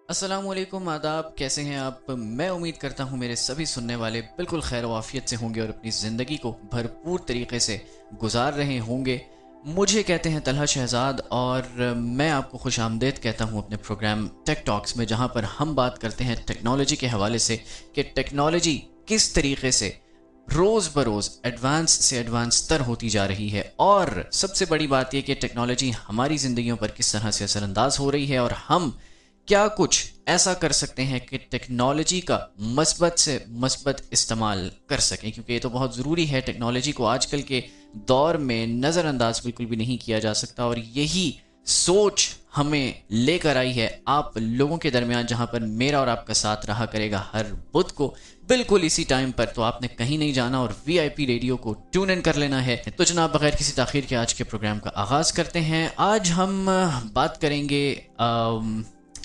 السلام علیکم، آداب، کیسے ہیں آپ؟ میں امید کرتا ہوں میرے سبھی سننے والے بالکل خیر و عافیت سے ہوں گے اور اپنی زندگی کو بھرپور طریقے سے گزار رہے ہوں گے۔ مجھے کہتے ہیں طلحہ شہزاد، اور میں آپ کو خوش آمدید کہتا ہوں اپنے پروگرام ٹیک ٹاکس میں، جہاں پر ہم بات کرتے ہیں ٹیکنالوجی کے حوالے سے کہ ٹیکنالوجی کس طریقے سے روز بروز ایڈوانس سے ایڈوانس تر ہوتی جا رہی ہے، اور سب سے بڑی بات یہ کہ ٹیکنالوجی ہماری زندگیوں پر کس طرح سے اثر انداز ہو رہی ہے، اور ہم کیا کچھ ایسا کر سکتے ہیں کہ ٹیکنالوجی کا مثبت سے مثبت استعمال کر سکیں، کیونکہ یہ تو بہت ضروری ہے۔ ٹیکنالوجی کو آج کل کے دور میں نظر انداز بالکل بھی نہیں کیا جا سکتا، اور یہی سوچ ہمیں لے کر آئی ہے آپ لوگوں کے درمیان، جہاں پر میرا اور آپ کا ساتھ رہا کرے گا ہر بدھ کو بالکل اسی ٹائم پر۔ تو آپ نے کہیں نہیں جانا اور وی آئی پی ریڈیو کو ٹیون ان کر لینا ہے۔ تو جناب، بغیر کسی تاخیر کے آج کے پروگرام کا آغاز کرتے ہیں۔ آج ہم بات کریں گے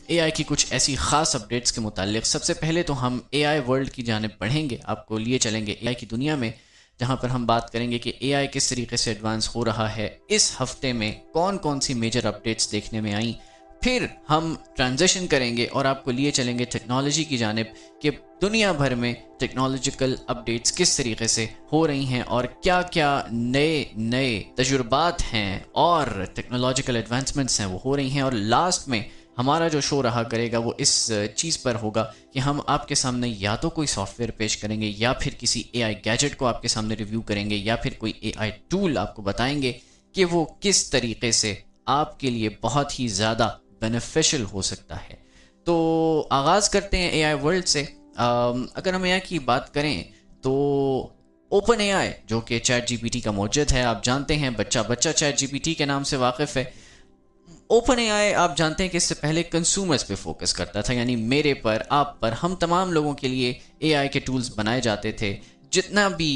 اے آئی کی کچھ ایسی خاص اپڈیٹس کے متعلق۔ سب سے پہلے تو ہم اے آئی ورلڈ کی جانب بڑھیں گے، آپ کو لیے چلیں گے اے آئی کی دنیا میں، جہاں پر ہم بات کریں گے کہ اے آئی کس طریقے سے ایڈوانس ہو رہا ہے، اس ہفتے میں کون کون سی میجر اپڈیٹس دیکھنے میں آئیں۔ پھر ہم ٹرانزیشن کریں گے اور آپ کو لیے چلیں گے ٹیکنالوجی کی جانب کہ دنیا بھر میں ٹیکنالوجیکل اپڈیٹس کس طریقے سے ہو رہی ہیں اور کیا کیا نئے نئے تجربات ہیں اور ٹیکنالوجیکل ایڈوانسمنٹس ہیں وہ ہو رہی ہیں۔ اور لاسٹ میں ہمارا جو شو رہا کرے گا وہ اس چیز پر ہوگا کہ ہم آپ کے سامنے یا تو کوئی سافٹ ویئر پیش کریں گے، یا پھر کسی اے آئی گیجٹ کو آپ کے سامنے ریویو کریں گے، یا پھر کوئی اے آئی ٹول آپ کو بتائیں گے کہ وہ کس طریقے سے آپ کے لیے بہت ہی زیادہ بینیفیشل ہو سکتا ہے۔ تو آغاز کرتے ہیں اے آئی ورلڈ سے۔ اگر ہم اے آئی کی بات کریں تو اوپن اے آئی، جو کہ چیٹ جی پی ٹی کا موجد ہے، آپ جانتے ہیں بچہ بچہ چیٹ جی پی ٹی کے نام سے واقف ہے۔ اوپن اے آئی، آپ جانتے ہیں کہ اس سے پہلے کنزیومرز پہ فوکس کرتا تھا، یعنی میرے پر، آپ پر، ہم تمام لوگوں کے لیے اے آئی کے ٹولز بنائے جاتے تھے۔ جتنا بھی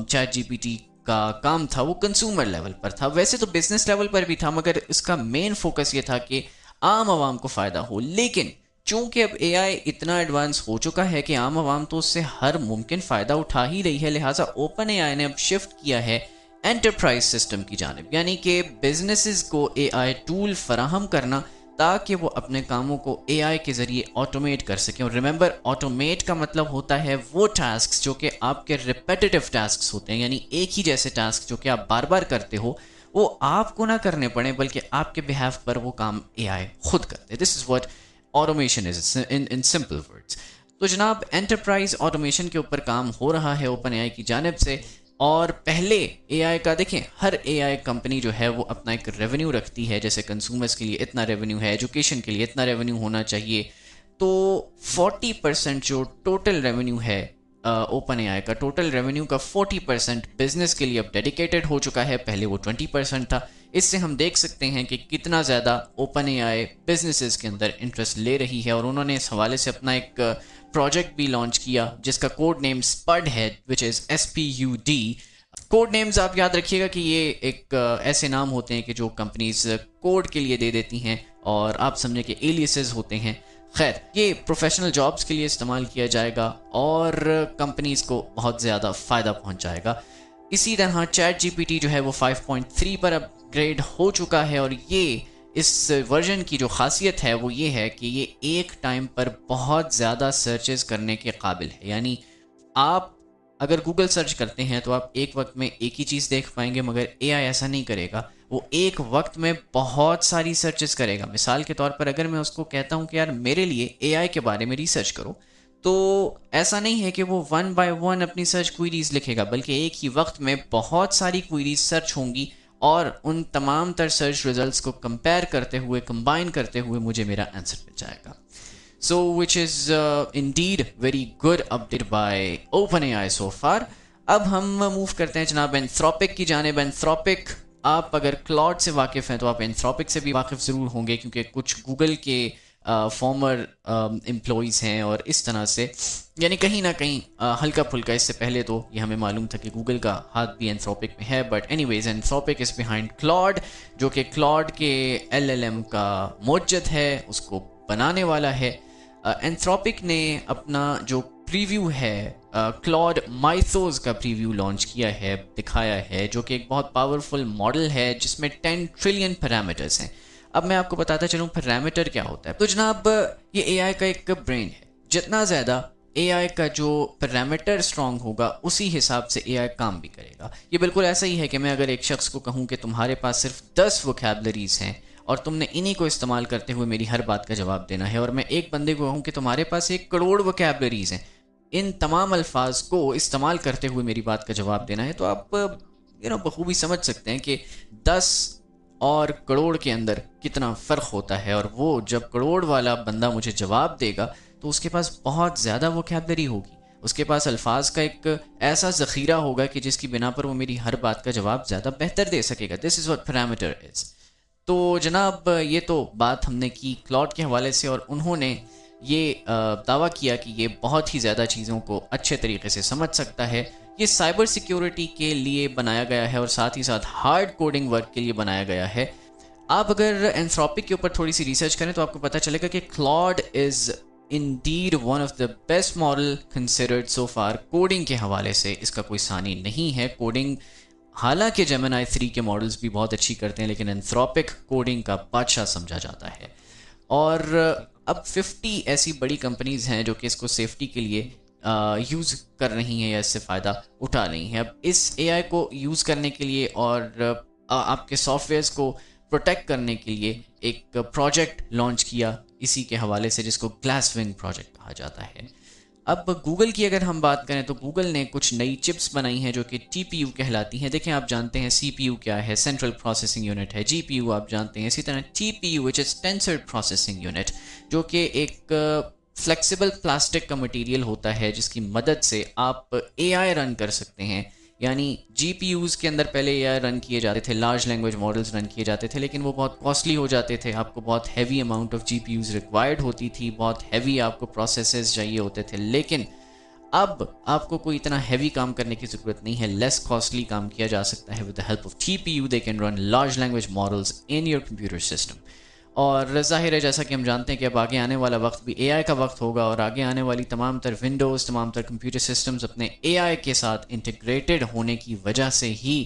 چیٹ جی پی ٹی کا کام تھا وہ کنزیومر لیول پر تھا، ویسے تو بزنس لیول پر بھی تھا، مگر اس کا مین فوکس یہ تھا کہ عام عوام کو فائدہ ہو۔ لیکن چونکہ اب اے آئی اتنا ایڈوانس ہو چکا ہے کہ عام عوام تو اس سے ہر ممکن فائدہ اٹھا ہی رہی ہے، لہٰذا اوپن اے آئی نے اب شفٹ کیا ہے انٹرپرائز سسٹم کی جانب، یعنی کہ بزنسز کو اے آئی ٹول فراہم کرنا تاکہ وہ اپنے کاموں کو اے آئی کے ذریعے آٹومیٹ کر سکیں۔ اور ریممبر، آٹومیٹ کا مطلب ہوتا ہے وہ ٹاسکس جو کہ آپ کے ریپیٹیو ٹاسکس ہوتے ہیں، یعنی ایک ہی جیسے ٹاسک جو کہ آپ بار بار کرتے ہو، وہ آپ کو نہ کرنے پڑیں بلکہ آپ کے بہاف پر وہ کام اے آئی خود کرتے۔ This is what automation is in simple words. تو جناب، انٹرپرائز آٹومیشن کے اوپر کام ہو رہا ہے اوپن اے آئی کی جانب سے۔ اور پہلے اے آئی کا دیکھیں، ہر اے آئی کمپنی جو ہے وہ اپنا ایک ریونیو رکھتی ہے، جیسے کنزیومرز کے لیے اتنا ریونیو ہے، ایجوکیشن کے لیے اتنا ریونیو ہونا چاہیے۔ تو 40% جو ٹوٹل ریونیو ہے اوپن اے آئی کا، ٹوٹل ریونیو کا 40% بزنس کے لیے اب ڈیڈیکیٹڈ ہو چکا ہے، پہلے وہ 20% تھا۔ اس سے ہم دیکھ سکتے ہیں کہ کتنا زیادہ اوپن اے آئی بزنسز کے اندر انٹرسٹ لے رہی ہے، اور انہوں نے اس حوالے سے اپنا ایک پروجیکٹ بھی لانچ کیا جس کا کوڈ نیم اسپڈ ہے، وچ از SPUD۔ کوڈ نیمز آپ یاد رکھیے گا کہ یہ ایک ایسے نام ہوتے ہیں کہ جو کمپنیز کوڈ کے لیے دے دیتی ہیں، اور آپ سمجھیں کہ ایلیسز ہوتے ہیں۔ خیر، یہ پروفیشنل جابز کے لیے استعمال کیا جائے گا اور کمپنیز کو بہت زیادہ فائدہ پہنچائے گا۔ اسی طرح چیٹ جی پی ٹی جو ہے وہ 5.3 پر اپ گریڈ ہو چکا ہے، اور یہ اس ورژن کی جو خاصیت ہے وہ یہ ہے کہ یہ ایک ٹائم پر بہت زیادہ سرچز کرنے کے قابل ہے، یعنی آپ اگر گوگل سرچ کرتے ہیں تو آپ ایک وقت میں ایک ہی چیز دیکھ پائیں گے، مگر اے آئی ایسا نہیں کرے گا، وہ ایک وقت میں بہت ساری سرچز کرے گا۔ مثال کے طور پر اگر میں اس کو کہتا ہوں کہ یار میرے لیے اے آئی کے بارے میں ریسرچ کرو، تو ایسا نہیں ہے کہ وہ ون بائی ون اپنی سرچ کوئریز لکھے گا، بلکہ ایک ہی وقت میں بہت ساری کوئریز سرچ ہوں گی، اور ان تمام تر سرچ ریزلٹس کو کمپیئر کرتے ہوئے، کمبائن کرتے ہوئے مجھے میرا آنسر مل جائے گا۔ So which is indeed very good update by OpenAI so far۔ اب ہم موو کرتے ہیں جناب اینتھروپک کی جانب۔ اینتھروپک، آپ اگر کلاؤڈ سے واقف ہیں تو آپ اینتھروپک سے بھی واقف ضرور ہوں گے، کیونکہ کچھ گوگل کے فارمر امپلائیز ہیں، اور اس طرح سے یعنی کہیں نہ کہیں ہلکا پھلکا، اس سے پہلے تو یہ ہمیں معلوم تھا کہ گوگل کا ہاتھ بھی اینتھروپک میں ہے، but anyways Anthropic is behind Claude, جو کہ کلاؤڈ کے LLM کا موجد ہے، اس کو بنانے والا ہے۔ اینتھروپک نے اپنا جو پریویو ہے، کلاؤڈ مائتھوز کا پریویو لانچ کیا ہے، دکھایا ہے، جو کہ ایک بہت پاورفل ماڈل ہے جس میں 10 ٹریلین پیرامیٹرز ہیں۔ اب میں آپ کو بتاتا چلوں پیرامیٹر کیا ہوتا ہے. تو جناب یہ اے آئی کا ایک برین ہے. جتنا زیادہ اے آئی کا جو پیرامیٹر اسٹرانگ ہوگا اسی حساب سے اے آئی کام بھی کرے گا. یہ بالکل ایسا ہی ہے کہ میں اگر ایک شخص کو کہوں کہ تمہارے پاس صرف 10 ووکیبلریز ہیں اور تم نے انہی کو استعمال کرتے ہوئے میری ہر بات کا جواب دینا ہے, اور میں ایک بندے کو کہوں کہ تمہارے پاس 1 کروڑ ووکیبلریز ہیں, ان تمام الفاظ کو استعمال کرتے ہوئے میری بات کا جواب دینا ہے, تو آپ بخوبی سمجھ سکتے ہیں کہ 10 اور کروڑ کے اندر کتنا فرق ہوتا ہے. اور وہ جب کروڑ والا بندہ مجھے جواب دے گا تو اس کے پاس بہت زیادہ ووکیبلری ہوگی, اس کے پاس الفاظ کا ایک ایسا ذخیرہ ہوگا کہ جس کی بنا پر وہ میری ہر بات کا جواب زیادہ بہتر دے سکے گا. دس از واٹ پیرامیٹر از. تو جناب یہ تو بات ہم نے کی کلاؤڈ کے حوالے سے, اور انہوں نے یہ دعویٰ کیا کہ یہ بہت ہی زیادہ چیزوں کو اچھے طریقے سے سمجھ سکتا ہے. یہ سائبر سیکیورٹی کے لیے بنایا گیا ہے اور ساتھ ہی ساتھ ہارڈ کوڈنگ ورک کے لیے بنایا گیا ہے. آپ اگر اینتھروپک کے اوپر تھوڑی سی ریسرچ کریں تو آپ کو پتہ چلے گا کہ cloud is indeed one of the best model considered so far. Coding کے حوالے سے اس کا کوئی ثانی نہیں ہے. کوڈنگ حالانکہ جیمنائی 3 کے ماڈلز بھی بہت اچھی کرتے ہیں, لیکن اینتھروپک کوڈنگ کا بادشاہ سمجھا جاتا ہے. اور اب 50 ایسی بڑی کمپنیز ہیں جو کہ اس کو سیفٹی کے لیے یوز کر رہی ہیں یا اس سے فائدہ اٹھا رہی ہیں. اب اس اے آئی کو یوز کرنے کے لیے اور آپ کے سافٹ ویئرس کو پروٹیکٹ کرنے کے لیے ایک پروجیکٹ لانچ کیا اسی کے حوالے سے, جس کو گلاس ونگ پروجیکٹ کہا جاتا ہے. اب گوگل کی اگر ہم بات کریں تو گوگل نے کچھ نئی چپس بنائی ہیں جو کہ ٹی پی یو کہلاتی ہیں. دیکھیں آپ جانتے ہیں سی پی یو کیا ہے, سینٹرل پروسیسنگ یونٹ ہے. جی پی یو آپ جانتے ہیں. اسی طرح ٹی پی یو وچ از ٹینسر پروسیسنگ یونٹ, جو کہ ایک فلیکسیبل پلاسٹک کا مٹیریل ہوتا ہے جس کی مدد سے آپ اے آئی رن کر سکتے ہیں. یعنی جی پی یوز کے اندر پہلے اے آئی رن کیے جاتے تھے, لارج لینگویج ماڈلز رن کیے جاتے تھے, لیکن وہ بہت کاسٹلی ہو جاتے تھے. آپ کو بہت heavy amount of G P use required ہوتی تھی, بہت ہیوی آپ کو پروسیسز چاہیے ہوتے تھے. لیکن اب آپ کو کوئی اتنا ہیوی کام کرنے کی ضرورت نہیں ہے, لیس کاسٹلی کام کیا جا سکتا ہے. With the help of T P U they can run large language models in your computer system. اور ظاہر ہے جیسا کہ ہم جانتے ہیں کہ اب آگے آنے والا وقت بھی اے آئی کا وقت ہوگا, اور آگے آنے والی تمام تر ونڈوز, تمام تر کمپیوٹر سسٹمز اپنے اے آئی کے ساتھ انٹیگریٹڈ ہونے کی وجہ سے ہی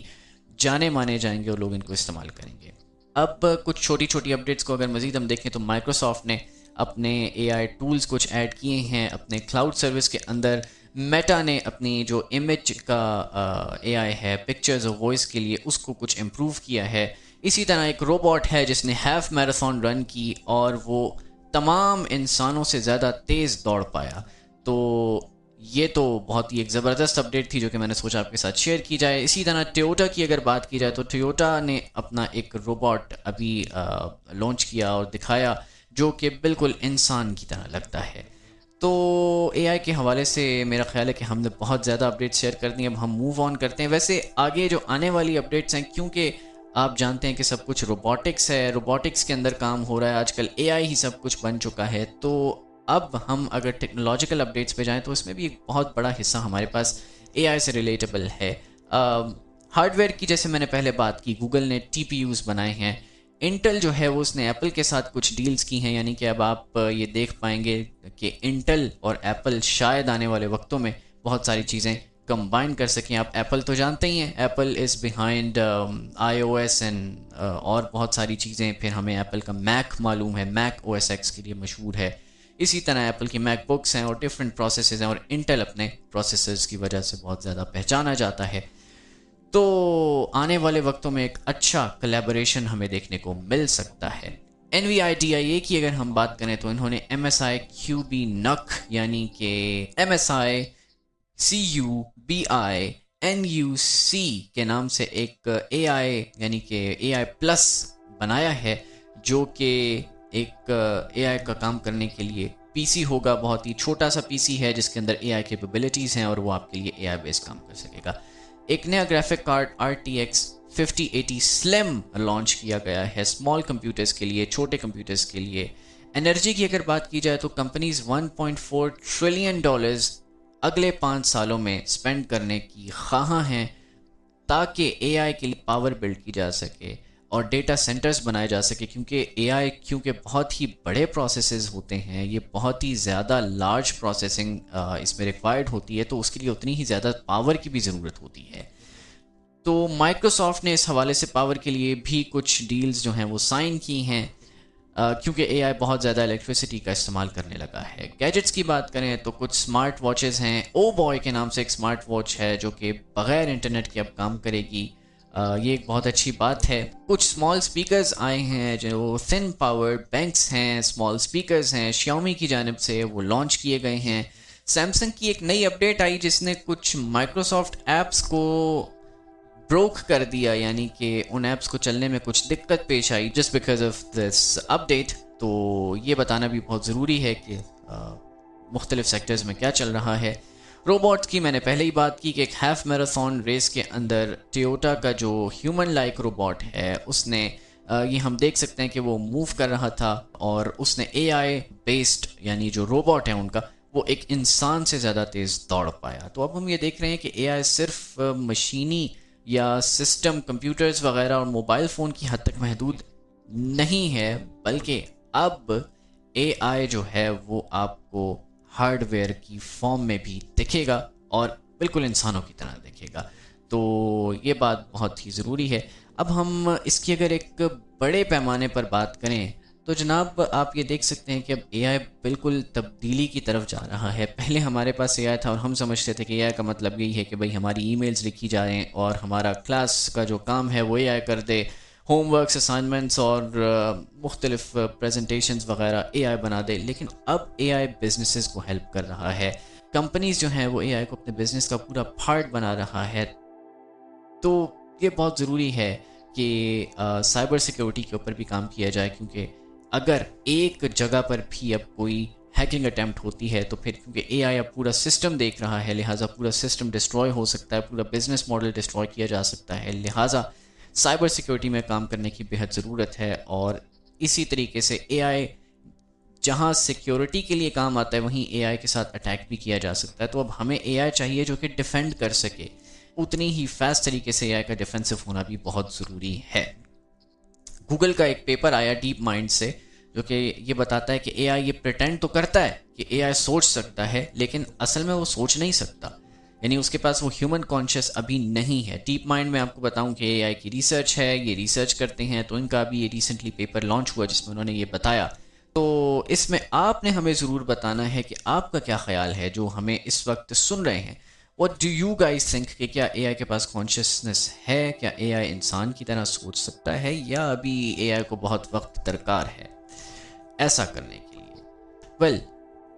جانے مانے جائیں گے اور لوگ ان کو استعمال کریں گے. اب کچھ چھوٹی چھوٹی اپڈیٹس کو اگر مزید ہم دیکھیں تو مائیکروسافٹ نے اپنے اے آئی ٹولز کچھ ایڈ کیے ہیں اپنے کلاؤڈ سروس کے اندر. میٹا نے اپنی جو امیج کا اے آئی ہے پکچرز اور وائس کے لیے اس کو کچھ امپروو کیا ہے. اسی طرح ایک روبوٹ ہے جس نے ہیف میراتھن رن کی اور وہ تمام انسانوں سے زیادہ تیز دوڑ پایا. تو یہ تو بہت ہی ایک زبردست اپڈیٹ تھی جو کہ میں نے سوچا آپ کے ساتھ شیئر کی جائے. اسی طرح ٹویوٹا کی اگر بات کی جائے تو ٹویوٹا نے اپنا ایک روبوٹ ابھی لانچ کیا اور دکھایا جو کہ بالکل انسان کی طرح لگتا ہے. تو اے آئی کے حوالے سے میرا خیال ہے کہ ہم نے بہت زیادہ اپڈیٹ شیئر کر دی. اب ہم موو آن کرتے ہیں. ویسے آگے جو آنے والی اپڈیٹس ہیں, کیونکہ آپ جانتے ہیں کہ سب کچھ روبوٹکس ہے, روبوٹکس کے اندر کام ہو رہا ہے آج کل, اے آئی ہی سب کچھ بن چکا ہے. تو اب ہم اگر ٹیکنالوجیکل اپڈیٹس پہ جائیں تو اس میں بھی ایک بہت بڑا حصہ ہمارے پاس اے آئی سے ریلیٹیبل ہے. ہارڈ ویئر کی جیسے میں نے پہلے بات کی, گوگل نے ٹی پی یوز بنائے ہیں. انٹل جو ہے وہ اس نے ایپل کے ساتھ کچھ ڈیلز کی ہیں, یعنی کہ اب آپ یہ دیکھ پائیں گے کہ انٹل اور ایپل شاید آنے والے وقتوں میں بہت ساری چیزیں کمبائن کر سکیں. آپ ایپل تو جانتے ہی ہیں, apple is behind I O S and اور بہت ساری چیزیں. پھر ہمیں ایپل کا میک معلوم ہے, میک او ایس ایکس کے لیے مشہور ہے. اسی طرح ایپل کی میک بکس ہیں اور ڈفرینٹ پروسیسز ہیں, اور انٹل اپنے پروسیسرز کی وجہ سے بہت زیادہ پہچانا جاتا ہے. تو آنے والے وقتوں میں ایک اچھا کلیبوریشن ہمیں دیکھنے کو مل سکتا ہے. N we I T I اے کی اگر ہم بات کریں تو انہوں نے M S I Q B نک یعنی کہ M S I C U B I N U C کے نام سے ایک اے آئی یعنی کہ اے آئی پلس بنایا ہے, جو کہ ایک اے آئی کا کام کرنے کے لیے پی سی ہوگا. بہت ہی چھوٹا سا پی سی ہے جس کے اندر اے آئی کیپیبلٹیز ہیں اور وہ آپ کے لیے اے آئی بیس کام کر سکے گا. ایک نیا گرافک کارڈ RTX 5080 سلیم لانچ کیا گیا ہے اسمال کمپیوٹرز کے لیے, چھوٹے کمپیوٹرز کے لیے. انرجی کی اگر بات کی جائے تو کمپنیز $1.4 ٹریلین اگلے 5 سالوں میں سپینڈ کرنے کی خواہاں ہیں تاکہ اے آئی کے لیے پاور بلڈ کی جا سکے اور ڈیٹا سینٹرز بنائے جا سکے. کیونکہ اے آئی کیونکہ بہت ہی بڑے پروسیسز ہوتے ہیں, یہ بہت ہی زیادہ لارج پروسیسنگ اس میں ریکوائرڈ ہوتی ہے, تو اس کے لیے اتنی ہی زیادہ پاور کی بھی ضرورت ہوتی ہے. تو مائیکروسافٹ نے اس حوالے سے پاور کے لیے بھی کچھ ڈیلز جو ہیں وہ سائن کی ہیں. کیونکہ اے آئی بہت زیادہ الیکٹریسٹی کا استعمال کرنے لگا ہے. گیجٹس کی بات کریں تو کچھ اسمارٹ واچز ہیں. او بوائے کے نام سے ایک اسمارٹ واچ ہے جو کہ بغیر انٹرنیٹ کے اب کام کرے گی. یہ ایک بہت اچھی بات ہے. کچھ اسمال اسپیکرز آئے ہیں جو تھن پاورڈ بینکس ہیں، اسمال اسپیکرز ہیں، شیومی کی جانب سے وہ لانچ کیے گئے ہیں. سیمسنگ کی ایک نئی اپڈیٹ آئی جس نے کچھ مائکروسافٹ ایپس کو بروک کر دیا، یعنی کہ ان ایپس کو چلنے میں کچھ دقت پیش I just because of this update. تو یہ بتانا بھی بہت ضروری ہے کہ مختلف سیکٹرز میں کیا چل رہا ہے. روبوٹس کی میں نے پہلے ہی بات کی کہ ایک ہاف میراتھن ریس کے اندر ٹیوٹا کا جو ہیومن لائک روبوٹ ہے اس نے یہ ہم دیکھ سکتے ہیں کہ وہ موو کر رہا تھا اور اس نے اے آئی بیسڈ یعنی جو روبوٹ ہے ان کا وہ ایک انسان سے زیادہ تیز دوڑ پایا. تو اب ہم یہ دیکھ رہے ہیں کہ اے آئی صرف مشینی یا سسٹم کمپیوٹرز وغیرہ اور موبائل فون کی حد تک محدود نہیں ہے، بلکہ اب اے آئی جو ہے وہ آپ کو ہارڈ ویئر کی فارم میں بھی دکھے گا اور بالکل انسانوں کی طرح دکھے گا. تو یہ بات بہت ہی ضروری ہے. اب ہم اس کی اگر ایک بڑے پیمانے پر بات کریں تو جناب آپ یہ دیکھ سکتے ہیں کہ اب اے آئی بالکل تبدیلی کی طرف جا رہا ہے. پہلے ہمارے پاس اے آئی تھا اور ہم سمجھتے تھے کہ اے آئی کا مطلب یہی ہے کہ بھئی ہماری ای میلز لکھی جائیں اور ہمارا کلاس کا جو کام ہے وہ اے آئی کر دے، ہوم ورکس، اسائنمنٹس اور مختلف پریزنٹیشنز وغیرہ اے آئی بنا دے. لیکن اب اے آئی بزنسز کو ہیلپ کر رہا ہے. کمپنیز جو ہیں وہ اے آئی کو اپنے بزنس کا پورا پارٹ بنا رہا ہے. تو یہ بہت ضروری ہے کہ سائبر سیکیورٹی کے اوپر بھی کام کیا جائے، کیونکہ اگر ایک جگہ پر بھی اب کوئی ہیکنگ اٹیمپٹ ہوتی ہے تو پھر کیونکہ اے آئی اب پورا سسٹم دیکھ رہا ہے، لہٰذا پورا سسٹم ڈسٹروائے ہو سکتا ہے، پورا بزنس ماڈل ڈسٹروائے کیا جا سکتا ہے. لہٰذا سائبر سیکیورٹی میں کام کرنے کی بہت ضرورت ہے. اور اسی طریقے سے اے آئی جہاں سیکیورٹی کے لیے کام آتا ہے وہیں اے آئی کے ساتھ اٹیک بھی کیا جا سکتا ہے. تو اب ہمیں اے آئی چاہیے جو کہ ڈیفینڈ کر سکے. اتنی ہی فاسٹ طریقے سے اے آئی کا ڈیفینسو ہونا بھی بہت ضروری ہے. گوگل کا ایک پیپر آیا ڈیپ مائنڈ سے جو کہ یہ بتاتا ہے کہ اے آئی یہ پریٹینڈ تو کرتا ہے کہ اے آئی سوچ سکتا ہے، لیکن اصل میں وہ سوچ نہیں سکتا، یعنی اس کے پاس وہ ہیومن کانشیس ابھی نہیں ہے. ڈیپ مائنڈ میں آپ کو بتاؤں کہ اے آئی کی ریسرچ ہے، یہ ریسرچ کرتے ہیں. تو ان کا بھی یہ ریسنٹلی پیپر لانچ ہوا جس میں انہوں نے یہ بتایا. تو اس میں آپ نے ہمیں ضرور بتانا ہے کہ آپ کا کیا خیال ہے جو ہمیں اس وقت سن رہے ہیں. What do you guys think کہ کیا اے آئی کے پاس کانشیسنس ہے؟ کیا اے آئی انسان کی طرح سوچ سکتا ہے یا ابھی اے آئی کو بہت وقت درکار ہے ایسا کرنے کے لیے؟ ویل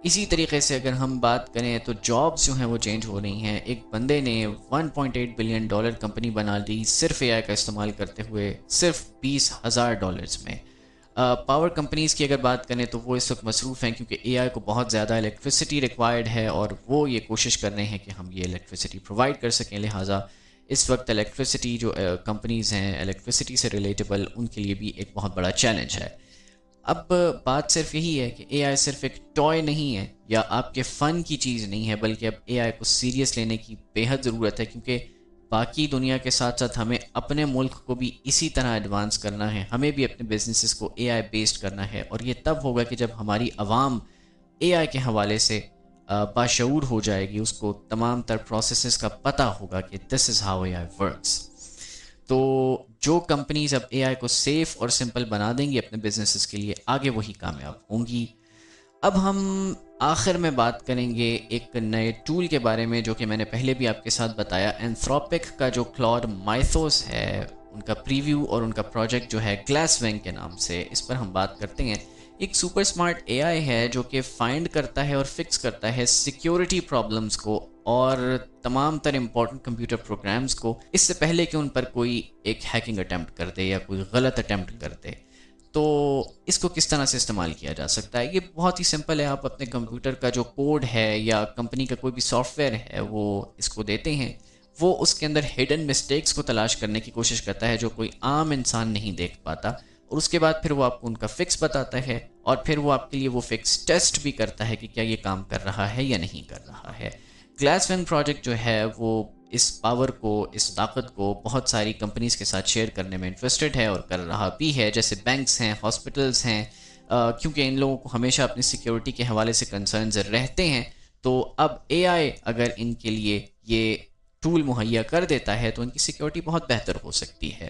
اسی طریقے سے اگر ہم بات کریں تو جابس جو ہیں وہ چینج ہو رہی ہیں. ایک بندے نے $1.8 بلین کمپنی بنا لی صرف اے آئی کا استعمال کرتے ہوئے، صرف $20,000 میں. پاور کمپنیز کی اگر بات کریں تو وہ اس وقت مصروف ہیں کیونکہ اے آئی کو بہت زیادہ الیکٹریسٹی ریکوائرڈ ہے اور وہ یہ کوشش کر رہے ہیں کہ ہم یہ الیکٹریسٹی پرووائڈ کر سکیں. لہٰذا اس وقت الیکٹریسٹی جو کمپنیز ہیں الیکٹریسٹی سے ریلیٹیبل ان کے لیے بھی ایک بہت بڑا چیلنج ہے. اب بات صرف یہی ہے کہ اے آئی صرف ایک ٹوائے نہیں ہے یا آپ کے فن کی چیز نہیں ہے، بلکہ اب اے آئی کو سیریس لینے کی بےحد ضرورت ہے، کیونکہ باقی دنیا کے ساتھ ساتھ ہمیں اپنے ملک کو بھی اسی طرح ایڈوانس کرنا ہے. ہمیں بھی اپنے بزنسز کو اے آئی بیسڈ کرنا ہے اور یہ تب ہوگا کہ جب ہماری عوام اے آئی کے حوالے سے باشعور ہو جائے گی، اس کو تمام تر پروسیسز کا پتہ ہوگا کہ دس is how a I works. تو جو کمپنیز اب اے آئی کو سیف اور سمپل بنا دیں گی اپنے بزنسز کے لیے، آگے وہی کامیاب ہوں گی. اب ہم آخر میں بات کریں گے ایک نئے ٹول کے بارے میں جو کہ میں نے پہلے بھی آپ کے ساتھ بتایا. اینتھروپک کا جو کلاؤڈ مائتھوس ہے ان کا پریویو اور ان کا پروجیکٹ جو ہے گلاس وینگ کے نام سے، اس پر ہم بات کرتے ہیں. ایک سپر سمارٹ اے آئی ہے جو کہ فائنڈ کرتا ہے اور فکس کرتا ہے سیکیورٹی پرابلمز کو اور تمام تر امپورٹنٹ کمپیوٹر پروگرامز کو اس سے پہلے کہ ان پر کوئی ایک ہیکنگ اٹیمپٹ کر دے یا کوئی غلط اٹیمپٹ کر دے. تو اس کو کس طرح سے استعمال کیا جا سکتا ہے؟ یہ بہت ہی سمپل ہے. آپ اپنے کمپیوٹر کا جو کوڈ ہے یا کمپنی کا کوئی بھی سافٹ ویئر ہے وہ اس کو دیتے ہیں، وہ اس کے اندر ہڈن مسٹیکس کو تلاش کرنے کی کوشش کرتا ہے جو کوئی عام انسان نہیں دیکھ پاتا، اور اس کے بعد پھر وہ آپ کو ان کا فکس بتاتا ہے اور پھر وہ آپ کے لیے وہ فکس ٹیسٹ بھی کرتا ہے کہ کیا یہ کام کر رہا ہے یا نہیں کر رہا ہے. گلاس وینگ پروجیکٹ جو ہے وہ اس پاور کو، اس طاقت کو بہت ساری کمپنیز کے ساتھ شیئر کرنے میں انٹرسٹڈ ہے اور کر رہا بھی ہے، جیسے بینکس ہیں، ہاسپٹلز ہیں، کیونکہ ان لوگوں کو ہمیشہ اپنی سیکیورٹی کے حوالے سے کنسرنز رہتے ہیں. تو اب اے آئی اگر ان کے لیے یہ ٹول مہیا کر دیتا ہے تو ان کی سیکیورٹی بہت بہتر ہو سکتی ہے.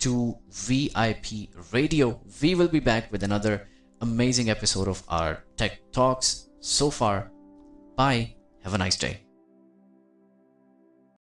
to VIP Radio. We will be back with another amazing episode of our Tech Talks. So far, bye. Have a nice day.